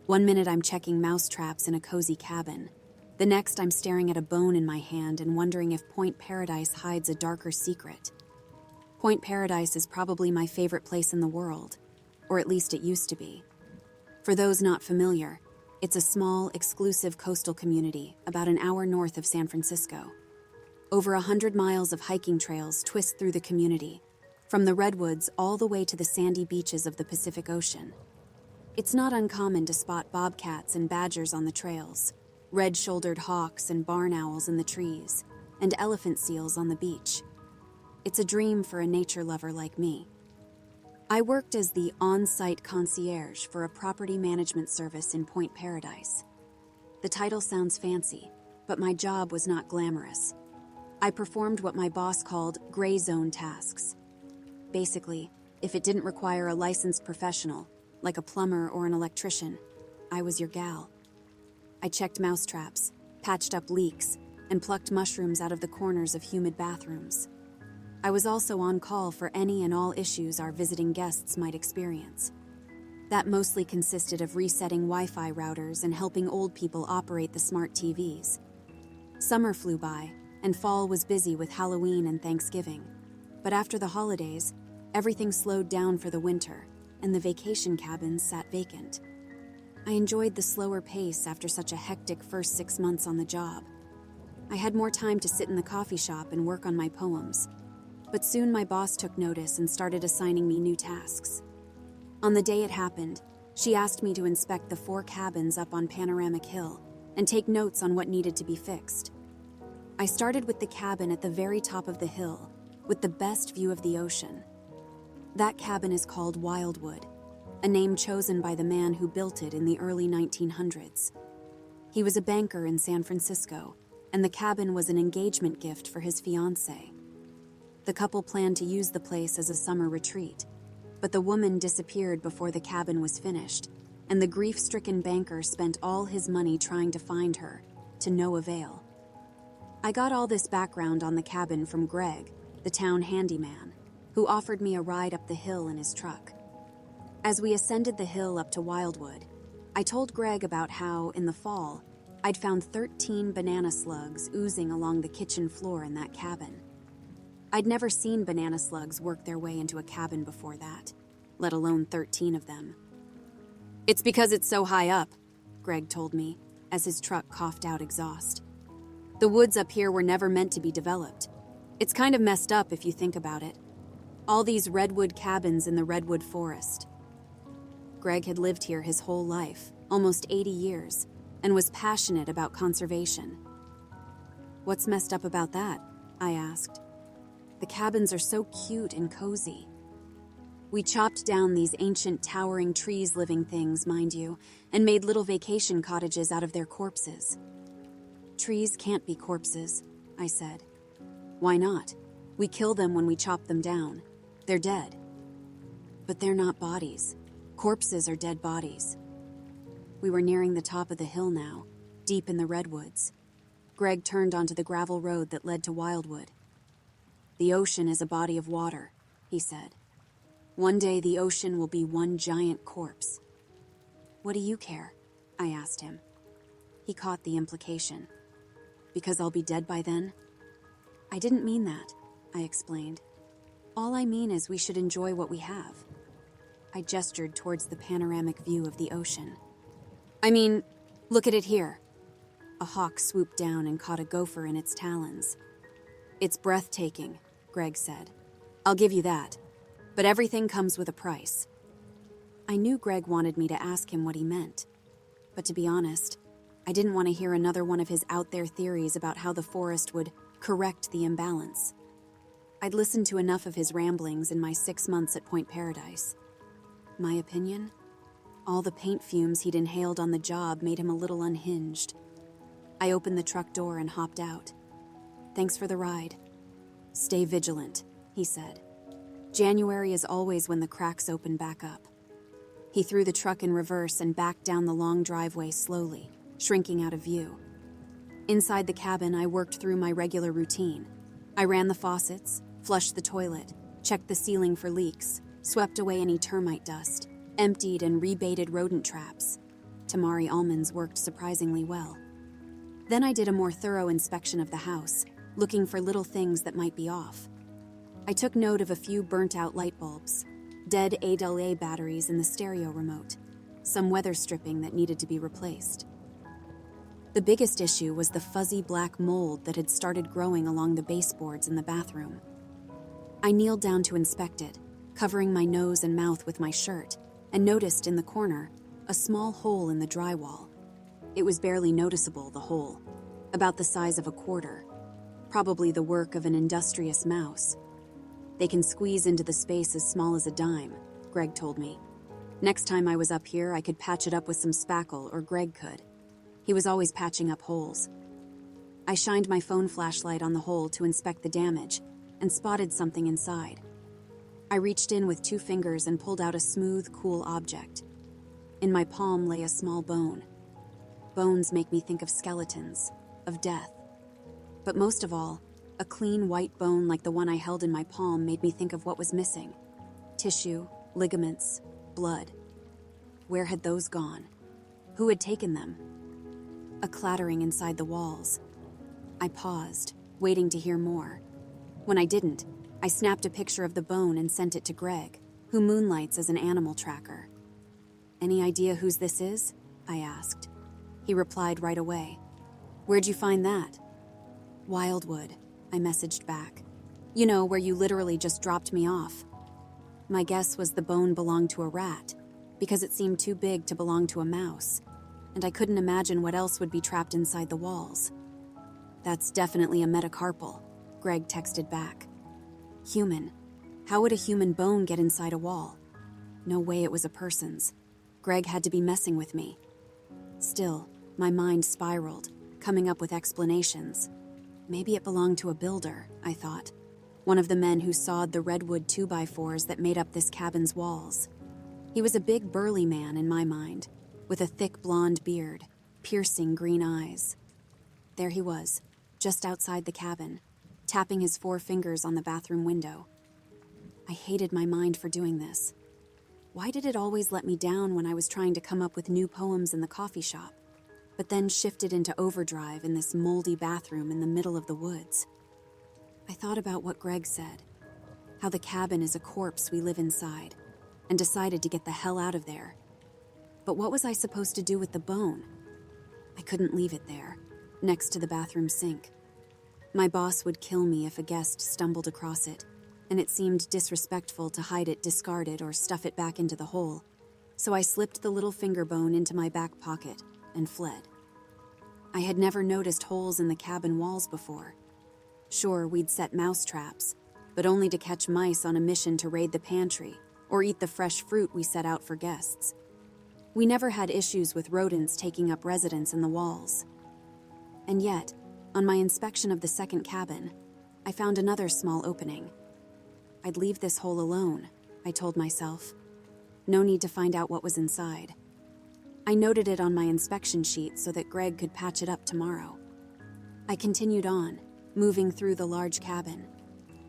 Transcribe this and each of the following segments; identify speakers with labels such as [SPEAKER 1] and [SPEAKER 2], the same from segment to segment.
[SPEAKER 1] One minute I'm checking mouse traps in a cozy cabin. The next I'm staring at a bone in my hand and wondering if Point Paradise hides a darker secret. Point Paradise is probably my favorite place in the world, or at least it used to be. For those not familiar, it's a small, exclusive coastal community about an hour north of San Francisco. Over 100 miles of hiking trails twist through the community, from the redwoods all the way to the sandy beaches of the Pacific Ocean. It's not uncommon to spot bobcats and badgers on the trails, red-shouldered hawks and barn owls in the trees, and elephant seals on the beach. It's a dream for a nature lover like me. I worked as the on-site concierge for a property management service in Point Paradise. The title sounds fancy, but my job was not glamorous. I performed what my boss called gray zone tasks. Basically, if it didn't require a licensed professional, like a plumber or an electrician, I was your gal. I checked mousetraps, patched up leaks, and plucked mushrooms out of the corners of humid bathrooms. I was also on call for any and all issues our visiting guests might experience. That mostly consisted of resetting Wi-Fi routers and helping old people operate the smart TVs. Summer flew by, and fall was busy with Halloween and Thanksgiving. But after the holidays, everything slowed down for the winter, and the vacation cabins sat vacant. I enjoyed the slower pace after such a hectic first 6 months on the job. I had more time to sit in the coffee shop and work on my poems. But soon my boss took notice and started assigning me new tasks. On the day it happened, she asked me to inspect the 4 cabins up on Panoramic Hill and take notes on what needed to be fixed. I started with the cabin at the very top of the hill, with the best view of the ocean. That cabin is called Wildwood, a name chosen by the man who built it in the early 1900s. He was a banker in San Francisco, and the cabin was an engagement gift for his fiancée. The couple planned to use the place as a summer retreat, but the woman disappeared before the cabin was finished, and the grief-stricken banker spent all his money trying to find her, to no avail. I got all this background on the cabin from Greg, the town handyman, who offered me a ride up the hill in his truck. As we ascended the hill up to Wildwood, I told Greg about how, in the fall, I'd found 13 banana slugs oozing along the kitchen floor in that cabin. I'd never seen banana slugs work their way into a cabin before that, let alone 13 of them. "It's because it's so high up," Greg told me, as his truck coughed out exhaust. "The woods up here were never meant to be developed. It's kind of messed up if you think about it. All these redwood cabins in the redwood forest." Greg had lived here his whole life, almost 80 years, and was passionate about conservation. "What's messed up about that?" I asked. "The cabins are so cute and cozy." "We chopped down these ancient towering trees, living things, mind you, and made little vacation cottages out of their corpses." "Trees can't be corpses," I said. "Why not? We kill them when we chop them down. They're dead." "But they're not bodies. Corpses are dead bodies." We were nearing the top of the hill now, deep in the redwoods. Greg turned onto the gravel road that led to Wildwood. "The ocean is a body of water," he said. "One day the ocean will be one giant corpse." "What do you care?" I asked him. He caught the implication. "Because I'll be dead by then?" "I didn't mean that," I explained. "All I mean is we should enjoy what we have." I gestured towards the panoramic view of the ocean. "I mean, look at it here." A hawk swooped down and caught a gopher in its talons. "It's breathtaking," Greg said. "I'll give you that. But everything comes with a price." I knew Greg wanted me to ask him what he meant. But to be honest, I didn't want to hear another one of his out-there theories about how the forest would correct the imbalance. I'd listened to enough of his ramblings in my 6 months at Point Paradise. My opinion? All the paint fumes he'd inhaled on the job made him a little unhinged. I opened the truck door and hopped out. "Thanks for the ride." "Stay vigilant," he said. "January is always when the cracks open back up." He threw the truck in reverse and backed down the long driveway slowly, shrinking out of view. Inside the cabin, I worked through my regular routine. I ran the faucets, flushed the toilet, checked the ceiling for leaks, swept away any termite dust, emptied and rebaited rodent traps. Tamari almonds worked surprisingly well. Then I did a more thorough inspection of the house, looking for little things that might be off. I took note of a few burnt-out light bulbs, dead AA batteries in the stereo remote, some weather stripping that needed to be replaced. The biggest issue was the fuzzy black mold that had started growing along the baseboards in the bathroom. I kneeled down to inspect it, covering my nose and mouth with my shirt, and noticed in the corner a small hole in the drywall. It was barely noticeable, the hole, about the size of a quarter, probably the work of an industrious mouse. They can squeeze into the space as small as a dime, Greg told me. Next time I was up here, I could patch it up with some spackle, or Greg could. He was always patching up holes. I shined my phone flashlight on the hole to inspect the damage and spotted something inside. I reached in with 2 fingers and pulled out a smooth, cool object. In my palm lay a small bone. Bones make me think of skeletons, of death. But most of all, a clean white bone like the one I held in my palm made me think of what was missing. Tissue, ligaments, blood. Where had those gone? Who had taken them? A clattering inside the walls. I paused, waiting to hear more. When I didn't, I snapped a picture of the bone and sent it to Greg, who moonlights as an animal tracker. "Any idea whose this is?" I asked. He replied right away. "Where'd you find that?" "Wildwood," I messaged back. "You know, where you literally just dropped me off." My guess was the bone belonged to a rat, because it seemed too big to belong to a mouse, and I couldn't imagine what else would be trapped inside the walls. "That's definitely a metacarpal," Greg texted back. "Human. How would a human bone get inside a wall? No way it was a person's. Greg had to be messing with me." Still, my mind spiraled, coming up with explanations. Maybe it belonged to a builder, I thought. One of the men who sawed the redwood 2x4s that made up this cabin's walls. He was a big, burly man in my mind, with a thick blonde beard, piercing green eyes. There he was, just outside the cabin, tapping his 4 fingers on the bathroom window. I hated my mind for doing this. Why did it always let me down when I was trying to come up with new poems in the coffee shop, but then shifted into overdrive in this moldy bathroom in the middle of the woods? I thought about what Greg said, how the cabin is a corpse we live inside, and decided to get the hell out of there. But what was I supposed to do with the bone? I couldn't leave it there, next to the bathroom sink. My boss would kill me if a guest stumbled across it, and it seemed disrespectful to hide it, discard it, or stuff it back into the hole. So I slipped the little finger bone into my back pocket and fled. I had never noticed holes in the cabin walls before. Sure, we'd set mouse traps, but only to catch mice on a mission to raid the pantry or eat the fresh fruit we set out for guests. We never had issues with rodents taking up residence in the walls. And yet, on my inspection of the second cabin, I found another small opening. I'd leave this hole alone, I told myself. No need to find out what was inside. I noted it on my inspection sheet so that Greg could patch it up tomorrow. I continued on, moving through the large cabin.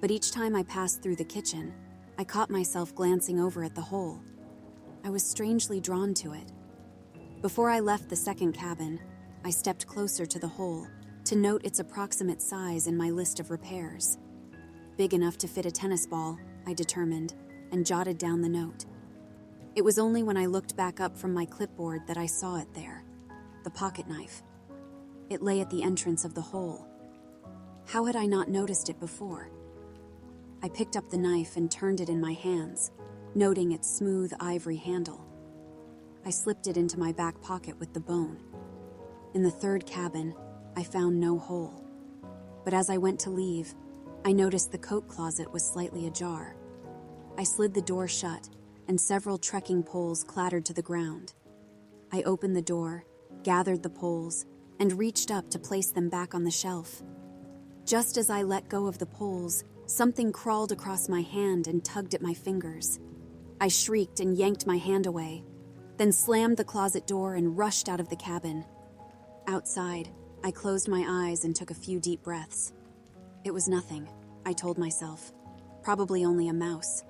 [SPEAKER 1] But each time I passed through the kitchen, I caught myself glancing over at the hole. I was strangely drawn to it. Before I left the second cabin, I stepped closer to the hole to note its approximate size in my list of repairs. Big enough to fit a tennis ball, I determined, and jotted down the note. It was only when I looked back up from my clipboard that I saw it there, the pocket knife. It lay at the entrance of the hole. How had I not noticed it before? I picked up the knife and turned it in my hands, noting its smooth ivory handle. I slipped it into my back pocket with the bone. In the third cabin, I found no hole. But as I went to leave, I noticed the coat closet was slightly ajar. I slid the door shut, and several trekking poles clattered to the ground. I opened the door, gathered the poles, and reached up to place them back on the shelf. Just as I let go of the poles, something crawled across my hand and tugged at my fingers. I shrieked and yanked my hand away, then slammed the closet door and rushed out of the cabin. Outside, I closed my eyes and took a few deep breaths. It was nothing, I told myself. Probably only a mouse.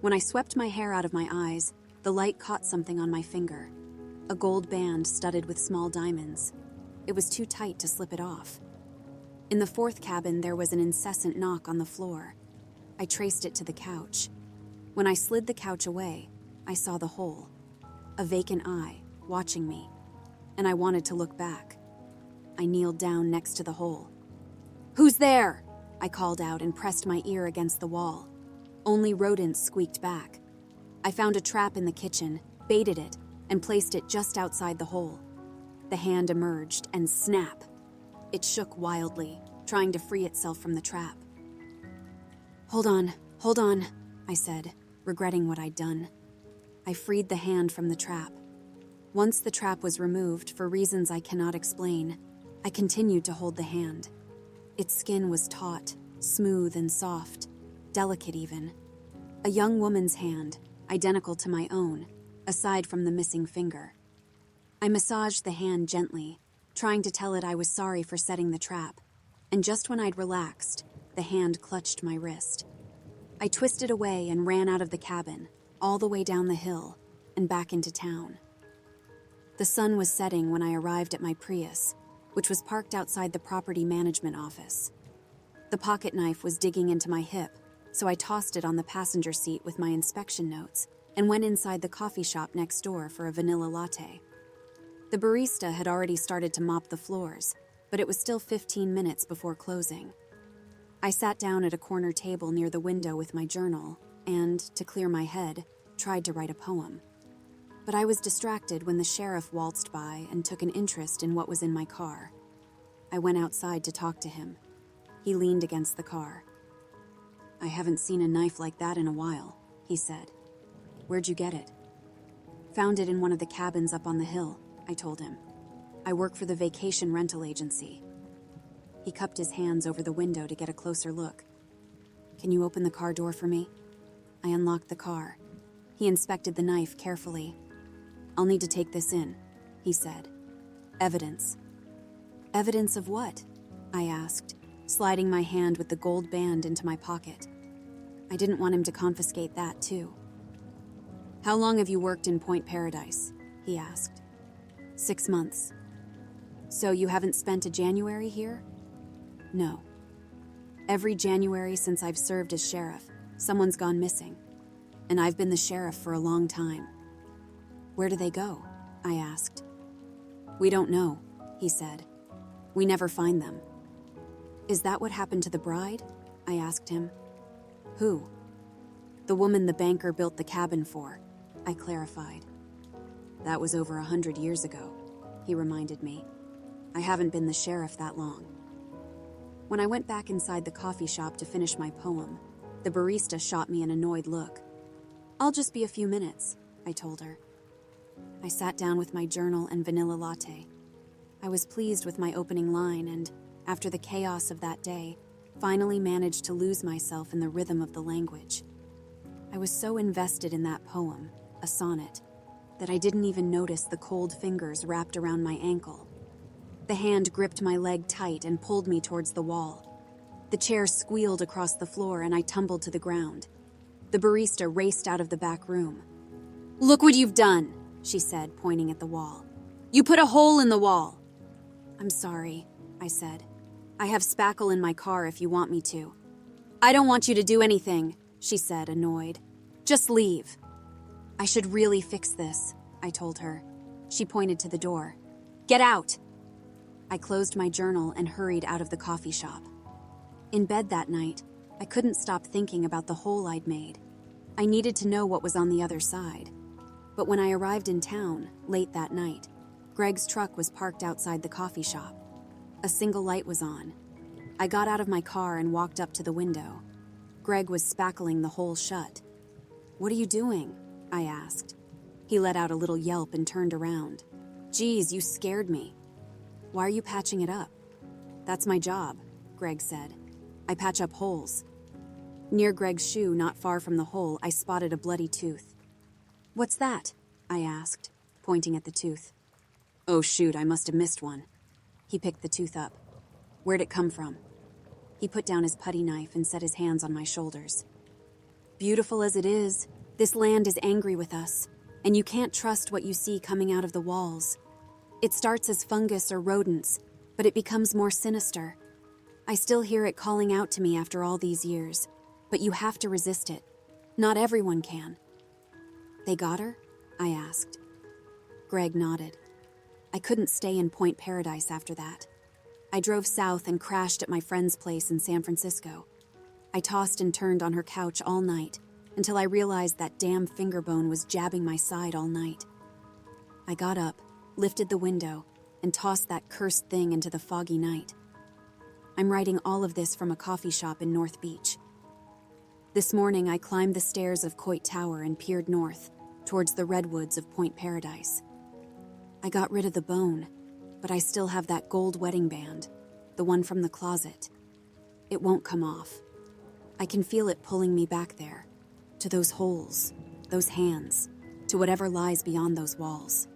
[SPEAKER 1] When I swept my hair out of my eyes, the light caught something on my finger. a gold band studded with small diamonds. It was too tight to slip it off. In the fourth cabin, there was an incessant knock on the floor. I traced it to the couch. When I slid the couch away, I saw the hole, a vacant eye, watching me, and I wanted to look back. I kneeled down next to the hole. "Who's there?" I called out and pressed my ear against the wall. Only rodents squeaked back. I found a trap in the kitchen, baited it, and placed it just outside the hole. The hand emerged, and snap! It shook wildly, trying to free itself from the trap. Hold on, I said, regretting what I'd done. I freed the hand from the trap. Once the trap was removed, for reasons I cannot explain, I continued to hold the hand. Its skin was taut, smooth and soft, delicate even. A young woman's hand, identical to my own, aside from the missing finger. I massaged the hand gently, trying to tell it I was sorry for setting the trap, and just when I'd relaxed, the hand clutched my wrist. I twisted away and ran out of the cabin, all the way down the hill, and back into town. The sun was setting when I arrived at my Prius, which was parked outside the property management office. The pocket knife was digging into my hip, so I tossed it on the passenger seat with my inspection notes and went inside the coffee shop next door for a vanilla latte. The barista had already started to mop the floors, but it was still 15 minutes before closing. I sat down at a corner table near the window with my journal and, to clear my head, tried to write a poem. But I was distracted when the sheriff waltzed by and took an interest in what was in my car. I went outside to talk to him. He leaned against the car. "I haven't seen a knife like that in a while," he said. "Where'd you get it?" "Found it in one of the cabins up on the hill," I told him. "I work for the vacation rental agency." He cupped his hands over the window to get a closer look. "Can you open the car door for me?" I unlocked the car. He inspected the knife carefully. "I'll need to take this in," he said. "Evidence." "Evidence of what?" I asked, sliding my hand with the gold band into my pocket. I didn't want him to confiscate that, too. "How long have you worked in Point Paradise?" he asked. 6 months. "So you haven't spent a January here?" "No. Every January since I've served as sheriff, someone's gone missing. And I've been the sheriff for a long time." "Where do they go?" I asked. "We don't know," he said. "We never find them." "Is that what happened to the bride?" I asked him. "Who?" "The woman the banker built the cabin for," I clarified. "That was over 100 years ago," he reminded me. "I haven't been the sheriff that long." When I went back inside the coffee shop to finish my poem, the barista shot me an annoyed look. "I'll just be a few minutes," I told her. I sat down with my journal and vanilla latte. I was pleased with my opening line and, after the chaos of that day, finally managed to lose myself in the rhythm of the language. I was so invested in that poem, a sonnet, that I didn't even notice the cold fingers wrapped around my ankle. The hand gripped my leg tight and pulled me towards the wall. The chair squealed across the floor and I tumbled to the ground. The barista raced out of the back room. "Look what you've done," she said, pointing at the wall. "You put a hole in the wall." "I'm sorry," I said. "I have spackle in my car if you want me to." "I don't want you to do anything," she said, annoyed. "Just leave." "I should really fix this," I told her. She pointed to the door. "Get out!" I closed my journal and hurried out of the coffee shop. In bed that night, I couldn't stop thinking about the hole I'd made. I needed to know what was on the other side. But when I arrived in town, late that night, Greg's truck was parked outside the coffee shop. A single light was on. I got out of my car and walked up to the window. Greg was spackling the hole shut. "What are you doing?" I asked. He let out a little yelp and turned around. "Geez, you scared me." "Why are you patching it up?" "That's my job," Greg said. "I patch up holes." Near Greg's shoe, not far from the hole, I spotted a bloody tooth. "What's that?" I asked, pointing at the tooth. "Oh shoot, I must have missed one." He picked the tooth up. "Where'd it come from?" He put down his putty knife and set his hands on my shoulders. "Beautiful as it is, this land is angry with us. and you can't trust what you see coming out of the walls. It starts as fungus or rodents, but it becomes more sinister. I still hear it calling out to me after all these years, but you have to resist it. Not everyone can. They got her? I asked. Greg nodded. I couldn't stay in Point Paradise after that. I drove south and crashed at my friend's place in San Francisco. I tossed and turned on her couch all night until I realized that damn finger bone was jabbing my side all night. I got up, lifted the window, and tossed that cursed thing into the foggy night. I'm writing all of this from a coffee shop in North Beach. This morning, I climbed the stairs of Coit Tower and peered north, towards the redwoods of Point Paradise. I got rid of the bone, but I still have that gold wedding band, the one from the closet. It won't come off. I can feel it pulling me back there, to those holes, those hands, to whatever lies beyond those walls.